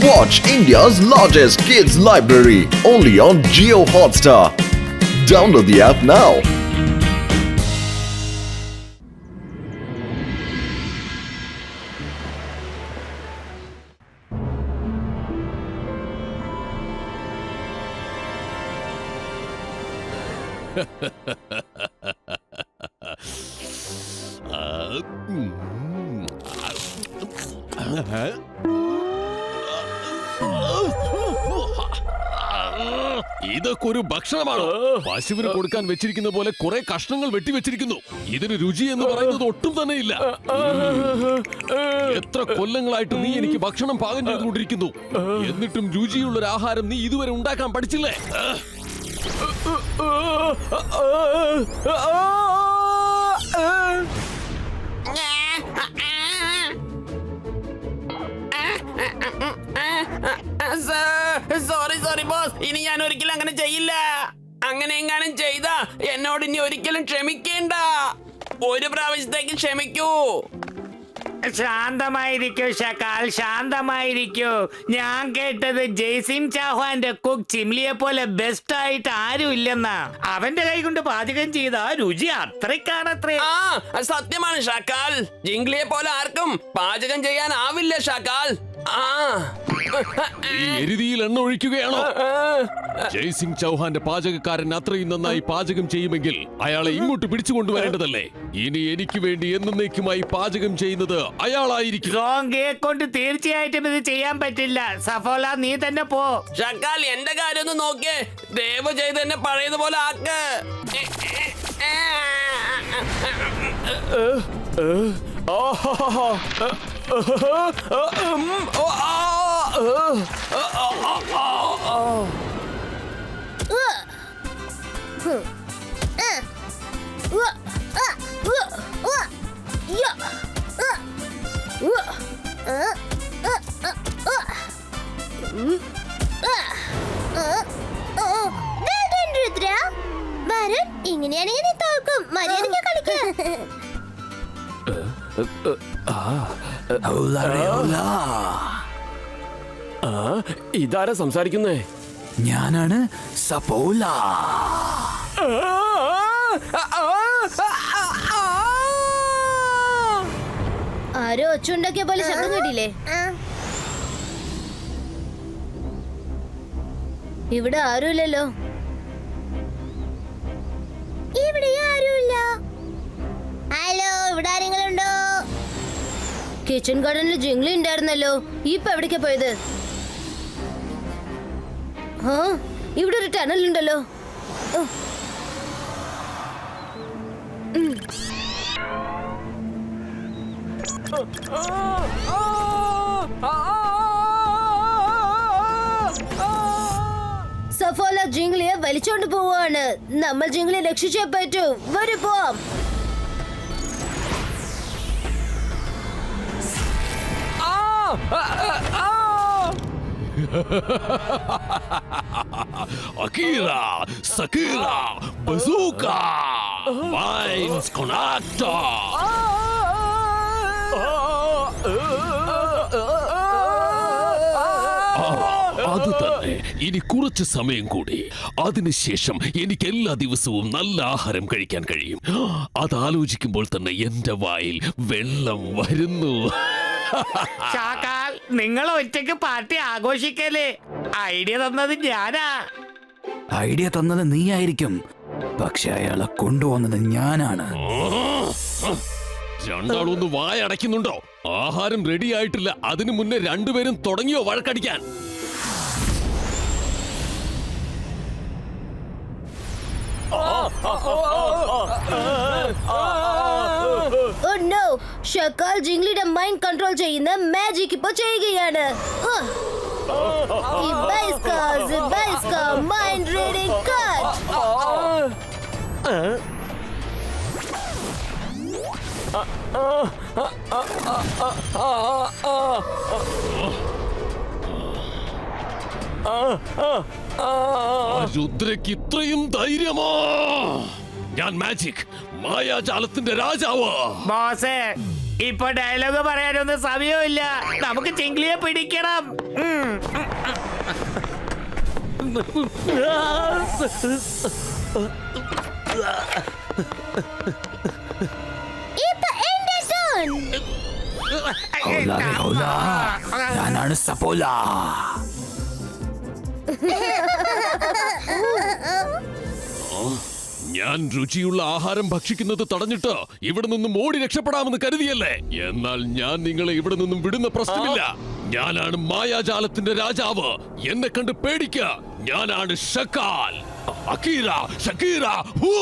Watch India's largest kids library only on Jio Hotstar. Download the app now. ഇതൊക്കെ ഒരു ഭക്ഷണമാണ്. പശുവിന് കൊടുക്കാൻ വെച്ചിരിക്കുന്ന പോലെ കുറെ കഷ്ണങ്ങൾ വെട്ടിവെച്ചിരിക്കുന്നു. ഇതിന് രുചി എന്ന് പറയുന്നത് ഒട്ടും തന്നെ ഇല്ല. എത്ര കൊല്ലങ്ങളായിട്ട് നീ എനിക്ക് ഭക്ഷണം പാകം ചെയ്തുകൊണ്ടിരിക്കുന്നു, എന്നിട്ടും രുചിയുള്ള ഒരു ആഹാരം നീ ഇതുവരെ ഉണ്ടാക്കാൻ പഠിച്ചില്ലേ? സോറി ബോസ്, ഇനി ഞാൻ ഒരിക്കലും അങ്ങനെ ചെയ്യില്ല. അങ്ങനെ എങ്ങാനും ചെയ്താ എന്നോട് ഇനി ഒരിക്കലും ക്ഷമിക്കേണ്ട. ഒരു പ്രാവശ്യത്തേക്ക് ക്ഷമിക്കൂ. ശാന്തമായിരിക്കൂ ഷക്കാൽ, ശാന്തമായിരിക്കൂ. ഞാൻ കേട്ടത് ജയ്സിം ചൗഹാന്റെ കുക്ക് ചിംലിയെ പോലെ ബെസ്റ്റ് ആയിട്ട് ആരും ഇല്ലെന്നാ. അവന്റെ കൈ കൊണ്ട് പാചകം ചെയ്ത രുചി അത്രയ്ക്കാണത്രേ. ആ സത്യമാണ് ഷക്കാൽ. ജിംഗ്ലിയെ പോലെ ആർക്കും പാചകം ചെയ്യാൻ ആവില്ല ഷക്കാൽ. ഈ എരുതിയിൽ എണ്ണ ഒഴിക്കുകയാണോ? ജയ്സിംഗ് ചൗഹാന്റെ പാചകക്കാരൻ അത്രയും നന്നായി പാചകം ചെയ്യുമെങ്കിൽ അയാളെ ഇങ്ങോട്ട് പിടിച്ചു കൊണ്ടുവരേണ്ടതല്ലേ? ഇനി എനിക്ക് വേണ്ടി എന്നേക്കുമായി പാചകം ചെയ്യുന്നത് അയാളായിരിക്കും. റോംഗയെ കൊണ്ട് തീർച്ചയായിട്ടും ഇത് ചെയ്യാൻ പറ്റില്ല. സഫോല, നീ തന്നെ പോ. ഷക്കാൽ, എന്റെ കാര്യം ഒന്ന് നോക്കിയേ. ദയവ് ചെയ്ത് എന്നെ പഴയതുപോലെ ആക്ക്. ഇങ്ങനെയാണെങ്കിൽ നീ തോൽക്കും. മര്യാദയ്ക്ക് കളിക്കാം. ഇതാരാ സംസാരിക്കുന്നേ? ഞാനാണ് സഫോല. ആരോ ഒച്ചുണ്ടാക്കിയ പോലെ ശബ്ദം കേട്ടില്ലേ? ഇവിടെ ആരുമില്ലല്ലോ. ഇവിടെ ആരുമില്ല. ഹലോ, ഇവിടെ ആരെങ്കിലുണ്ടോ? കിച്ചൺ ഗാർഡനിൽ ജിംഗ്ലി ഉണ്ടായിരുന്നല്ലോ. ഇപ്പൊ എവിടേക്കാ പോയത്? ആ, ഇവിടെ ഒരു ടണൽ ഉണ്ടല്ലോ. സഫോല ജിംഗ്ലിയെ വലിച്ചോണ്ട് പോവാണ്. നമ്മൾ ജിംഗ്ലിയെ രക്ഷിച്ചേ പറ്റൂ. വരൂ പോവാം. Akira, Sakira, Bazooka, Vines Connector. അത് തന്നെ. ഇനി കുറച്ച് സമയം കൂടി, അതിനുശേഷം എനിക്ക് എല്ലാ ദിവസവും നല്ല ആഹാരം കഴിക്കാൻ കഴിയും. അതാലോചിക്കുമ്പോൾ തന്നെ എന്റെ വായിൽ വെള്ളം വരുന്നു. ഷാക്കാൽ, നിങ്ങൾ ഒറ്റയ്ക്ക് പാർട്ടി ആഘോഷിക്കല്ലേ? ഐഡിയ തന്നത് ഞാനാ. ഐഡിയ തന്നത് നീയായിരിക്കും, പക്ഷെ അയാളെ കൊണ്ടുവന്നത് ഞാനാണ്. രണ്ടാളൊന്ന് വായടയ്ക്കുന്നുണ്ടോ? ആഹാരം റെഡി ആയിട്ടില്ല. അതിനു മുന്നേ രണ്ടുപേരും തുടങ്ങിയോ വഴക്കടിക്കാൻ? Oh no! ഷക്കാൽ ജിംഗ്ലിയുടെ മൈൻഡ് കൺട്രോൾ ചെയ്യുന്ന മാജിക് ഇപ്പോ ചെയ്യുകയാണ്. ഇബൈസ്ക മൈൻഡ് റീഡിംഗ് കട്ട്. രുദ്രയ്ക്ക് ഇത്രയും ധൈര്യമോ? ഞാൻ മാജിക്, മായാജാലത്തിന്റെ രാജാവ്. ബോസേ, ഇപ്പൊ ഡയലോഗ് പറയാനൊന്നും സമയമില്ല. നമുക്ക് ചിംഗ്ലിയെ പിടിക്കണം. ഞാനാണ് സപ്പോല. ഞാൻ രുചിയുള്ള ആഹാരം ഭക്ഷിക്കുന്നത് തടഞ്ഞിട്ട് ഇവിടെ നിന്നും ഓടി രക്ഷപ്പെടാമെന്ന് കരുതിയല്ലേ? എന്നാൽ ഞാൻ നിങ്ങളെ ഇവിടെ നിന്നും വിടുന്ന പ്രശ്നമില്ല. ഞാനാണ് മായാജാലത്തിന്റെ രാജാവ്. എന്നെ കണ്ട് പേടിക്ക. ഞാനാണ് ഷക്കാൽ. അക്കീര, ഷക്കീര, ഹൂ!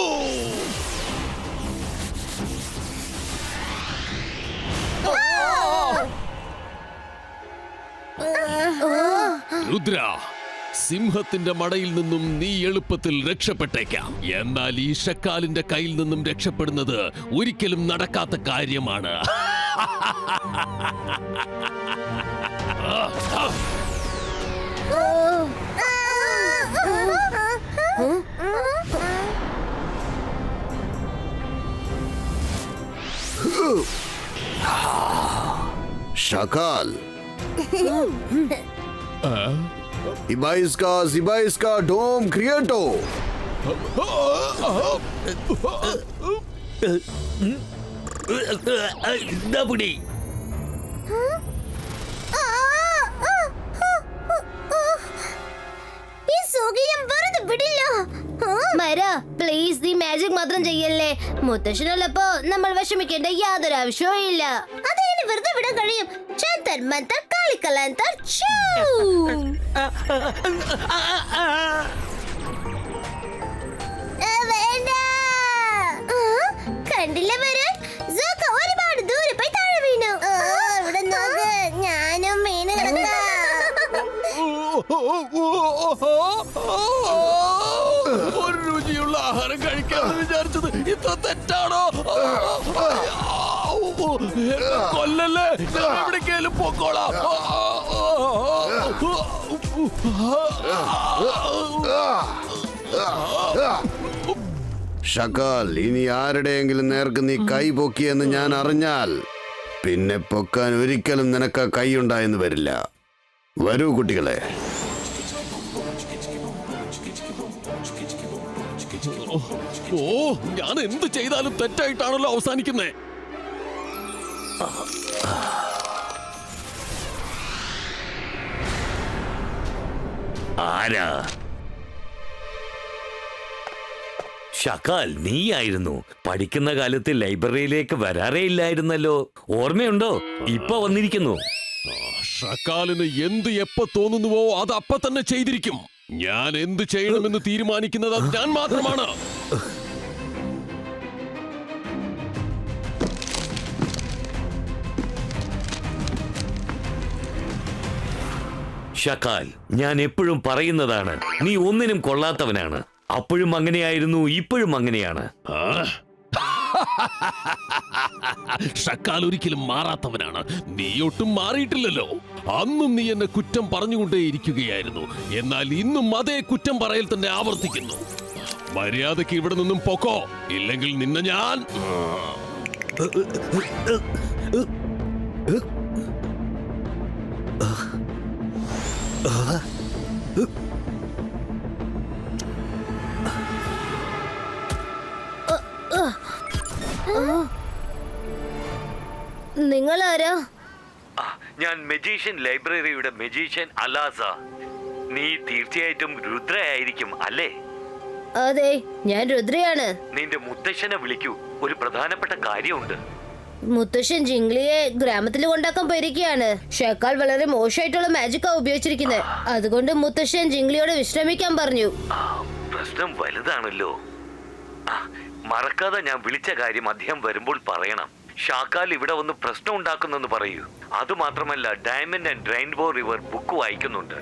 രുദ്ര, സിംഹത്തിന്റെ മടയിൽ നിന്നും നീ എളുപ്പത്തിൽ രക്ഷപ്പെട്ടേക്കാം. എന്നാൽ ഈ ഷക്കാലിന്റെ കയ്യിൽ നിന്നും രക്ഷപ്പെടുന്നത് ഒരിക്കലും നടക്കാത്ത കാര്യമാണ്. Shakal. Ibaiska Dome Creato. ഈ സൗകര്യം വെറുതെ വിടില്ല. മര, പ്ലീസ് നീ മാജിക് മാത്രം ചെയ്യല്ലേ. മുത്തശ്ശനുള്ളപ്പോ നമ്മൾ വിഷമിക്കേണ്ട യാതൊരു ആവശ്യവും ഇല്ല. അതെങ്ങനെ വെറുതെ വിടാൻ കഴിയും? ചന്തർ മന്തർ കാളിക്കലാന്തർ ചൂ. വേണ്ട. കണ്ടില്ല വരാൻ? സോക്ക ഒരുപാട് ദൂരെ പോയി താഴെ വീണു. ഇവിടെ നോക്ക്, ഞാനും വീണ് കിടക്കാം. ഒരു രുചിയുള്ള ആഹാരം കഴിക്കാമെന്ന് വിചാരിച്ചത് ഇത്ര തെറ്റാണോ? കൊല്ലല്ലേ, ഞാൻ എവിടേക്കായാലും പൊക്കോളാം. ഷക്കാൽ, ഇനി ആരുടെയെങ്കിലും നേർക്ക് നീ കൈ പൊക്കിയെന്ന് ഞാൻ അറിഞ്ഞാൽ പിന്നെ പൊക്കാൻ ഒരിക്കലും നിനക്ക് കൈ ഉണ്ടായെന്ന് വരില്ല. വരൂ കുട്ടികളെ. ഓ, ഞാൻ എന്ത് ചെയ്താലും തെറ്റായിട്ടാണല്ലോ അവസാനിക്കുന്നേ. ആരാ? ഷക്കാൽ, നീയായിരുന്നു. പഠിക്കുന്ന കാലത്ത് ലൈബ്രറിയിലേക്ക് വരാറേ ഇല്ലായിരുന്നല്ലോ. ഓർമ്മയുണ്ടോ? ഇപ്പൊ വന്നിരിക്കുന്നു. ഷക്കാലിന് എന്ത് എപ്പോ തോന്നുന്നുവോ അത് അപ്പൊ തന്നെ ചെയ്തിരിക്കും. ഞാൻ എന്ത് ചെയ്യണമെന്ന് തീരുമാനിക്കുന്നത് ഞാൻ മാത്രമാണ്. ഷക്കാൽ, ഞാൻ എപ്പോഴും പറയുന്നതാണ്, നീ ഒന്നിനും കൊള്ളാത്തവനാണ്. അപ്പോഴും അങ്ങനെയായിരുന്നു, ഇപ്പോഴും അങ്ങനെയാണ്. ഷക്കാൽ ഒരിക്കലും മാറാത്തവനാണ്. നീ ഒട്ടും മാറിയിട്ടില്ലല്ലോ. അന്നും നീ എന്നെ കുറ്റം പറഞ്ഞുകൊണ്ടേയിരിക്കുകയായിരുന്നു. എന്നാൽ ഇന്നും അതേ കുറ്റം പറയൽ തന്നെ ആവർത്തിക്കുന്നു. മര്യാദയ്ക്ക് ഇവിടെ നിന്നും പൊക്കോ, ഇല്ലെങ്കിൽ നിന്നെ ഞാൻ... നിങ്ങളാരാ? ഞാൻ മജീഷ്യൻ ലൈബ്രറിയുടെ മജീഷ്യൻ അലാസ. നീ തീർച്ചയായിട്ടും രുദ്രയായിരിക്കും അല്ലേ? അതെ, ഞാൻ രുദ്രയാണ്. നിന്റെ മുത്തശ്ശനെ വിളിക്കൂ, ഒരു പ്രധാനപ്പെട്ട കാര്യമുണ്ട്. മുത്തശ്ശൻ ജിംഗ്ലിയെ ഗ്രാമത്തിൽ കൊണ്ടാക്കാൻ പോയിരിക്കുകയാണ്. ഷക്കാൽ വളരെ മോശമായിട്ടുള്ള മാജിക്കാ ഉപയോഗിച്ചിരിക്കുന്നത്. അതുകൊണ്ട് മുത്തശ്ശൻ ജിംഗ്ലിയോട് വിശ്രമിക്കാൻ പറഞ്ഞു. പ്രശ്നം വലുതാണല്ലോ. മറക്കാതെ ഞാൻ വിളിച്ച കാര്യം അദ്ദേഹം വരുമ്പോൾ പറയണം. ഷാക്കാൽ ഇവിടെ വന്ന് പ്രശ്നം ഉണ്ടാക്കുന്നെന്ന് പറയൂ. അതുമാത്രമല്ല, diamond and rainbow river book വായിക്കുന്നുണ്ട്.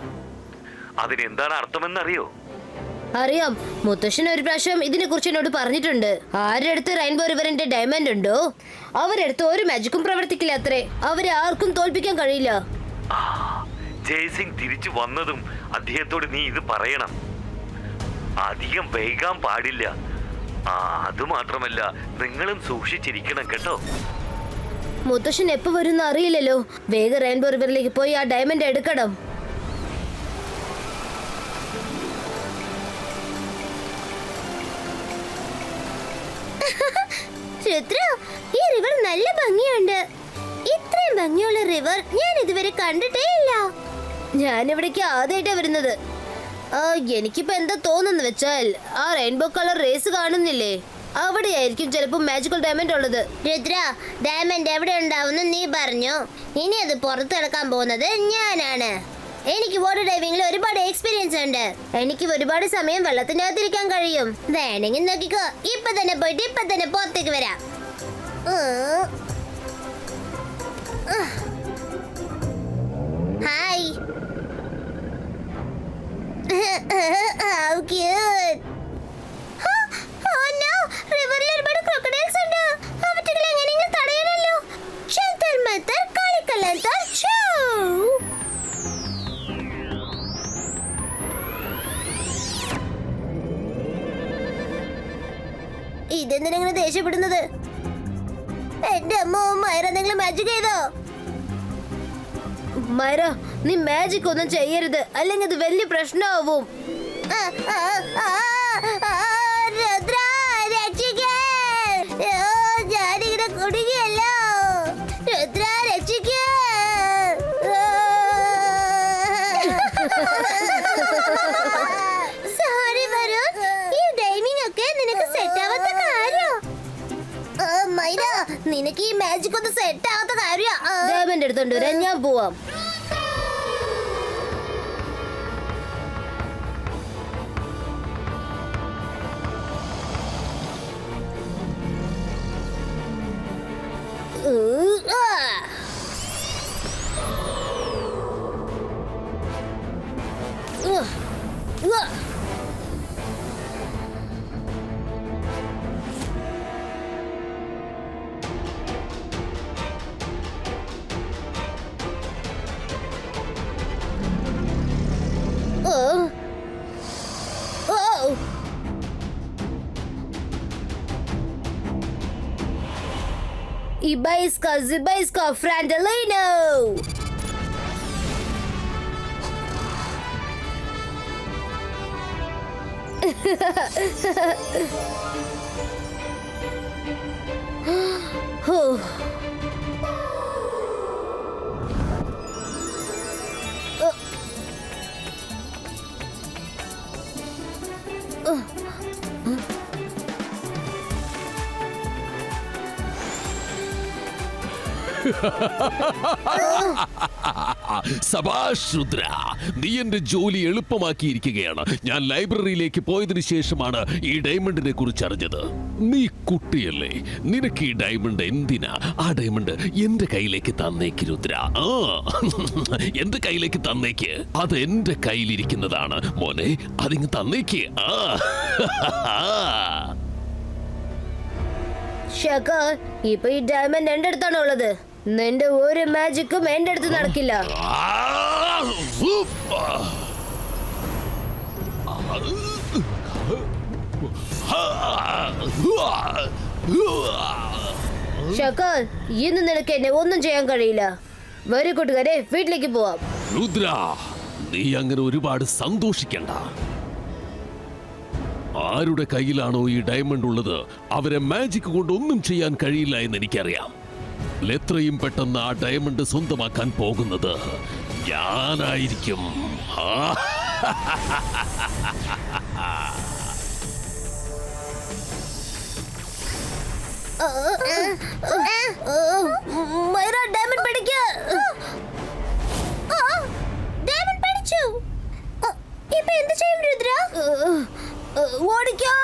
അതിനെന്താണ് അർത്ഥമെന്നറിയോ? അറിയാം, മുത്തശ്ശൻ ഒരു പ്രാവശ്യം ഇതിനെ കുറിച്ച് എന്നോട് പറഞ്ഞിട്ടുണ്ട്. ആരുടെ അടുത്ത് റെയിൻബോ റിവറിന്റെ ഡയമണ്ട് ഉണ്ടോ അവരടുത്ത് ഒരു മാജിക്കും പ്രവർത്തിക്കില്ല അത്രേ. അവരെ ആർക്കും തോൽപ്പിക്കാൻ കഴിയില്ല. ജയ്സിംഗ് തിരിച്ചു വന്നതും അദ്ദേഹത്തോട് നീ ഇത് പറയണം. അധികം വൈകാൻ പാടില്ല. അതുമാത്രമല്ല, നിങ്ങളും സൂക്ഷിച്ചിരിക്കണം കേട്ടോ. മുത്തശ്ശൻ എപ്പോ വരുന്ന അറിയില്ലല്ലോ. വേഗം റെയിൻബോ റിവറിലേക്ക് പോയി ആ ഡയമണ്ട് എടുക്കണം. രുദ്ര, ഈ റിവർ നല്ല ഭംഗിയുണ്ട്. ഇത്രയും ഭംഗിയുള്ള റിവർ ഞാൻ ഇതുവരെ കണ്ടിട്ടേ ഇല്ല. ഞാൻ ഇവിടേക്ക് ആദ്യമായിട്ടാ വരുന്നത്. എനിക്കിപ്പോ എന്താ തോന്നുന്നു വെച്ചാൽ ആ റെയിൻബോ കളർ റേസ് കാണുന്നില്ലേ, അവിടെയായിരിക്കും ചിലപ്പോ മാജിക്കൽ ഡയമണ്ട് ഉള്ളത്. രുദ്ര, ഡയമണ്ട് എവിടെ ഉണ്ടാവുന്ന നീ പറഞ്ഞു. ഇനി അത് പുറത്തെടുക്കാൻ പോകുന്നത് ഞാനാണ്. എനിക്ക് വാട്ടർ ഡൈവിംഗിൽ ഒരുപാട് എക്സ്പീരിയൻസ് ഉണ്ട്. എനിക്ക് ഒരുപാട് സമയം വെള്ളത്തിന്റെ അകത്തിരിക്കാൻ കഴിയും. വേണമെങ്കിൽ നോക്കിക്കോ, ഇപ്പൊ തന്നെ പോയിട്ട് ഇപ്പൊ തന്നെ പുറത്തേക്ക് വരാം. Hi. How cute. Oh no, റിവറിൽ ഒരുപാട് ക്രോക്കഡൈൽസ് ഉണ്ട്. അവറ്റകളെ എങ്ങനെയെങ്കിലും തടയണല്ലോ. ചന്തർ മത്തർ കളിക്കലന്തർ ഷോ. ഇതെന്തിനാ ഇങ്ങനെ ദേഷ്യപ്പെടുന്നത്? എന്റെ അമ്മ, മൈറ എന്തെങ്കിലും മാജിക് ചെയ്തോ? മൈറ, നീ മാജിക് ഒന്നും ചെയ്യരുത്, അല്ലെങ്കിൽ അത് വലിയ പ്രശ്നമാവും. ഞാനിങ്ങനെ കുടുങ്ങിയല്ലോ. രുദ്ര, രക്ഷിക്കേ. സോറി വരുൺ, ഈ ഡൈവിംഗ് ഒക്കെ നിനക്ക് സെറ്റ് ആവാത്ത കാര്യം. മൈര, നിനക്ക് ഈ മാജിക് ഒന്നും സെറ്റ് ആവാത്ത കാര്യം. ഡയമണ്ട് എടുത്തോണ്ട് വരാൻ ഞാൻ പോവാം. Ibaiska, Zibaiska, Frandolino! സബാഷ് രുദ്ര, നീ എന്റെ ജോലി എളുപ്പമാക്കിയിരിക്കുകയാണ്. ഞാൻ ലൈബ്രറിയിലേക്ക് പോയതിനു ശേഷമാണ് ഈ ഡയമണ്ടിനെ കുറിച്ച് അറിഞ്ഞത്. നീ കുട്ടിയല്ലേ, നിനക്ക് ഈ ഡയമണ്ട് എന്തിനാ? ആ ഡയമണ്ട് എന്റെ കയ്യിലേക്ക് തന്നേക്ക് രുദ്ര. എന്റെ കയ്യിലേക്ക് തന്നേക്ക്. അത് എന്റെ കയ്യിലിരിക്കുന്നതാണ് മോനെ, അതിങ്ങ് തന്നേക്ക്. ശകർ, ഇപ്പൊ ഈ ഡയമണ്ട് എന്റെ അടുത്താണോ ഉള്ളത്? നിന്റെ ഒരു മാജിക്കും എന്റെ അടുത്ത് നടക്കില്ല. ശകർ, ഇന്ന് നിനക്ക് എന്നെ ഒന്നും ചെയ്യാൻ കഴിയില്ല. വരൂ കൂട്ടുകാരെ, വീട്ടിലേക്ക് പോവാം. രുദ്ര, നീ അങ്ങനെ ഒരുപാട് സന്തോഷിക്കണ്ട. ആരുടെ കയ്യിലാണോ ഈ ഡയമണ്ട് ഉള്ളത്, അവരെ മാജിക് കൊണ്ട് ഒന്നും ചെയ്യാൻ കഴിയില്ല എന്ന് എനിക്കറിയാം. എത്രയും പെട്ടെന്ന് ആ ഡയമണ്ട് സ്വന്തമാക്കാൻ പോകുന്നത് ഞാനായിരിക്കും. മൈറ, ഡയമണ്ട് പിടിക്ക്. ഡയമണ്ട് പിടിച്ചു. ഇപ്പൊ എന്ത് ചെയ്യും രുദ്ര? ഓടിക്കോ.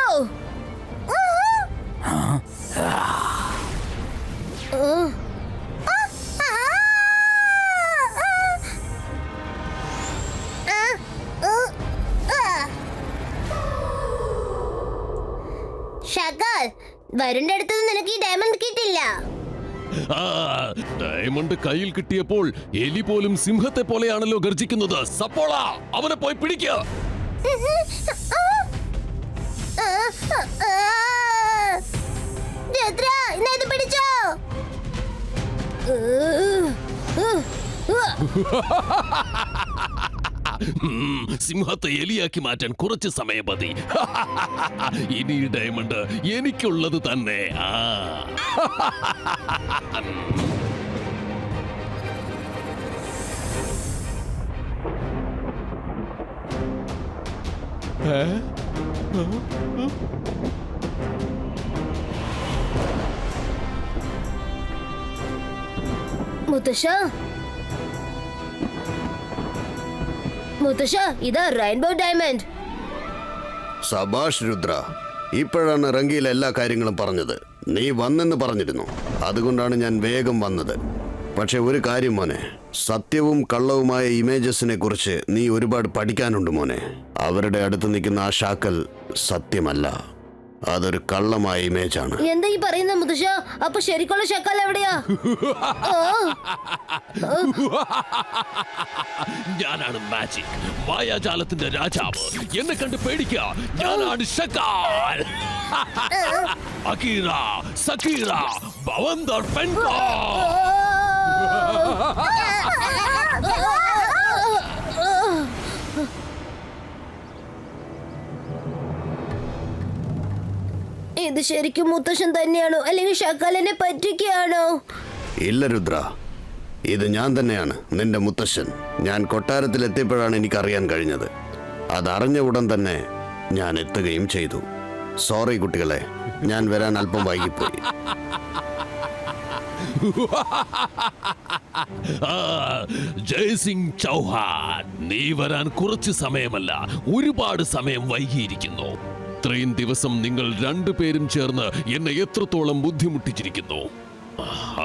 ശകർ, വരുണിന്റെ അടുത്ത് നിനക്ക് ഈ ഡയമണ്ട് കിട്ടില്ല. ഡയമണ്ട് കയ്യിൽ കിട്ടിയപ്പോൾ എലി പോലും സിംഹത്തെ പോലെയാണല്ലോ ഗർജിക്കുന്നത്. സപ്പോള, അവനെ പോയി പിടിക്കുക. രുദ്ര, ഇത് പിടിച്ചോ. സിംഹത്തെ എലിയാക്കി മാറ്റാൻ കുറച്ച് സമയം മതി. ഇനി ഈ ഡയമണ്ട് എനിക്കുള്ളത് തന്നെ. മുത്തശ്ശ, മുത്തശ്ശ, ഇതാ റെയിൻബോ ഡയമണ്ട്. സബാഷ് രുദ്ര, ഇപ്പോഴാണ് റംഗീല എല്ലാ കാര്യങ്ങളും പറഞ്ഞത്. നീ വന്നെന്ന് പറഞ്ഞിരുന്നു, അതുകൊണ്ടാണ് ഞാൻ വേഗം വന്നത്. പക്ഷെ ഒരു കാര്യം മോനെ, സത്യവും കള്ളവുമായ ഇമേജസിനെ കുറിച്ച് നീ ഒരുപാട് പഠിക്കാനുണ്ട് മോനെ. അവരുടെ അടുത്ത് നിൽക്കുന്ന ആ ഷാക്കൽ സത്യമല്ല, അതൊരു കള്ളമായ ഇമേജാണ്. എന്താ ഈ പറയുന്ന മുത്തശ്ശ? അപ്പൊ ശരിക്കുള്ള ഷക്കാൽ എവിടെയാ? ഞാനാണ് മാജിക്, മായാജാലത്തിന്റെ രാജാവ്. എന്നെ കണ്ട് പേടിക്കുക, ഞാനാണ് ഷക്കാൽ. അകീറ, സക്കീറ, ബവന്ദർ പെൻകോ. ഇത് ശരിക്കും മുത്തശ്ശൻ തന്നെയാണോ, അല്ലെങ്കിൽ ഷക്കാലിനെ പറ്റിക്കുകയാണോ? ഇല്ല രുദ്ര, ഇത് ഞാൻ തന്നെയാണ് നിന്റെ മുത്തശ്ശൻ. ഞാൻ കൊട്ടാരത്തിൽ എത്തിയപ്പോഴാണ് എനിക്കറിയാൻ കഴിഞ്ഞത്. അതറിഞ്ഞ ഉടൻ തന്നെ ഞാൻ എത്തുകയും ചെയ്തു. സോറി കുട്ടികളെ, ഞാൻ വരാൻ അല്പം വൈകിപ്പോയി. ജയ്സിംഗ് ചൗഹാൻ, നീ വരാൻ കുറച്ച് സമയമല്ല, ഒരുപാട് സമയം വൈകിയിരിക്കുന്നു. ഇത്രയും ദിവസം നിങ്ങൾ രണ്ടുപേരും ചേർന്ന് എന്നെ എത്രത്തോളം ബുദ്ധിമുട്ടിച്ചിരിക്കുന്നു.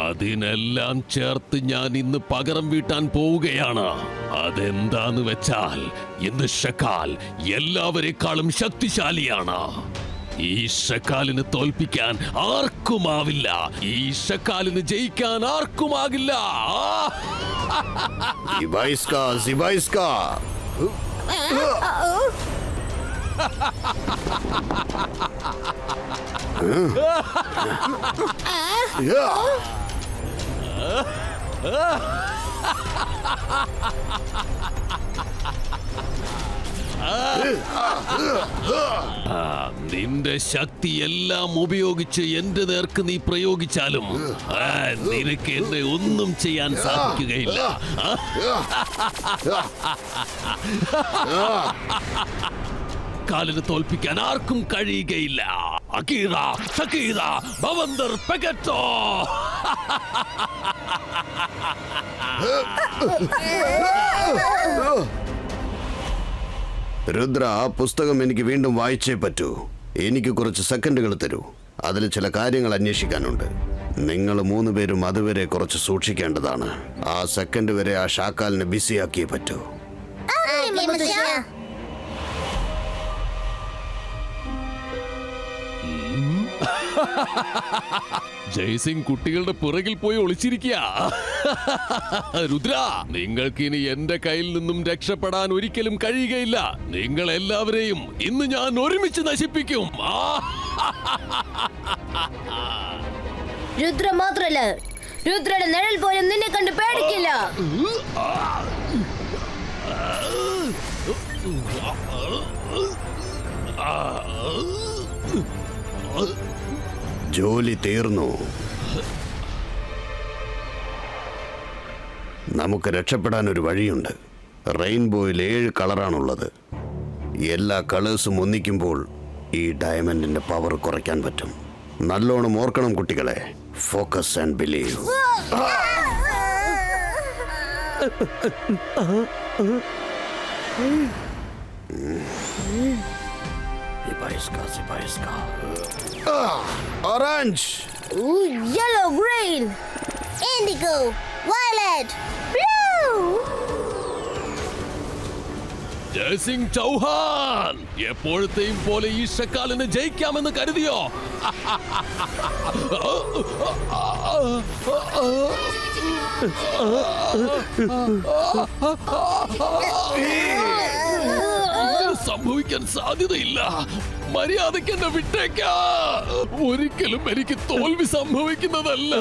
അതിനെല്ലാം ചേർത്ത് ഞാൻ ഇന്ന് പകരം വീട്ടാൻ പോവുകയാണ്. അതെന്താന്ന് വെച്ചാൽ ഇന്ന് ഷക്കാൽ എല്ലാവരെക്കാളും ശക്തിശാലിയാണ്. ഈ ഷക്കാലിന് തോൽപ്പിക്കാൻ ആർക്കുമാവില്ല. ഈ ഷക്കാലിന് ജയിക്കാൻ ആർക്കുമാകില്ല. സിബൈസ്ക, സിബൈസ്ക. നിന്റെ ശക്തി എല്ലാം ഉപയോഗിച്ച് എന്റെ നേർക്ക് നീ പ്രയോഗിച്ചാലും നിനക്ക് എന്നെ ഒന്നും ചെയ്യാൻ സാധിക്കുകയില്ല. കാലിന് തോൽപ്പിക്കാൻ ആർക്കും കഴിയുകയില്ല. അകീറ, ഷക്കീറ, ബവന്ദർ പെഗറ്റോ. രുദ്ര, ആ പുസ്തകം എനിക്ക് വീണ്ടും വായിച്ചേ പറ്റൂ. എനിക്ക് കുറച്ച് സെക്കൻഡുകൾ തരൂ. അതിൽ ചില കാര്യങ്ങൾ അന്വേഷിക്കാനുണ്ട്. നിങ്ങൾ 3 പേരും അതുവരെ കുറച്ച് സൂക്ഷിക്കേണ്ടതാണ്. ആ സെക്കൻഡ് വരെ ആ ഷാക്കാലിനെ ബിസിയാക്കിയേ പറ്റൂ. ജയ്സിംഗ് കുട്ടികളുടെ പുറകിൽ പോയി ഒളിച്ചിരിക്കുക. രുദ്ര, നിങ്ങൾക്ക് ഇനി എന്റെ കയ്യിൽ നിന്നും രക്ഷപ്പെടാൻ ഒരിക്കലും കഴിയുകയില്ല. നിങ്ങൾ എല്ലാവരെയും ഇന്ന് ഞാൻ ഒരുമിച്ച് നശിപ്പിക്കും. രുദ്ര മാത്രല്ല, രുദ്രയുടെ നിഴൽ പോലും നിന്നെ കണ്ട് പേടിക്കില്ല. ജോലി തീർന്നു. നമുക്ക് രക്ഷപ്പെടാൻ ഒരു വഴിയുണ്ട്. റെയിൻബോയിൽ 7 കളറാണുള്ളത്. എല്ലാ കളേഴ്സും ഒന്നിക്കുമ്പോൾ ഈ ഡയമണ്ടിന്റെ പവർ കുറയ്ക്കാൻ പറ്റും. നല്ലോണം ഓർക്കണം കുട്ടികളെ. Focus and believe. Orange, yellow, green, indigo, violet, blue. Jaisingh Chauhan, എപ്പോഴത്തെയും പോലെ ഈ ഷക്കാലിനെ ജയിക്കാമെന്ന് കരുതിയോ? സംഭവിക്കാൻ സാധ്യതയില്ല. മര്യാദയ്ക്ക് എന്നെ വിട്ടേക്ക. ഒരിക്കലും എനിക്ക് തോൽവി സംഭവിക്കുന്നതല്ല.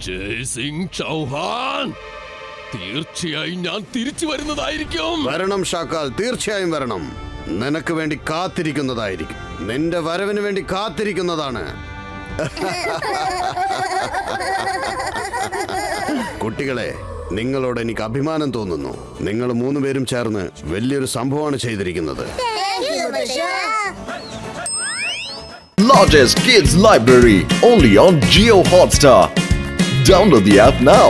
ജയ്സിംഗ് ചൗഹാൻ, തീർച്ചയായും ഞാൻ തിരിച്ചു വരുന്നതായിരിക്കും. വരണം ഷാക്കാൽ, തീർച്ചയായും വരണം. നിനക്ക് വേണ്ടി കാത്തിരിക്കുന്നതായിരിക്കും. നിന്റെ വരവിന് വേണ്ടി കാത്തിരിക്കുന്നതാണ്. കുട്ടികളെ, നിങ്ങളോട് എനിക്ക് അഭിമാനം തോന്നുന്നു. നിങ്ങൾ 3 പേരും ചേർന്ന് വലിയൊരു സംഭവമാണ് ചെയ്തിരിക്കുന്നത്. Largest kids library only on Geo Hotstar. Download the app now.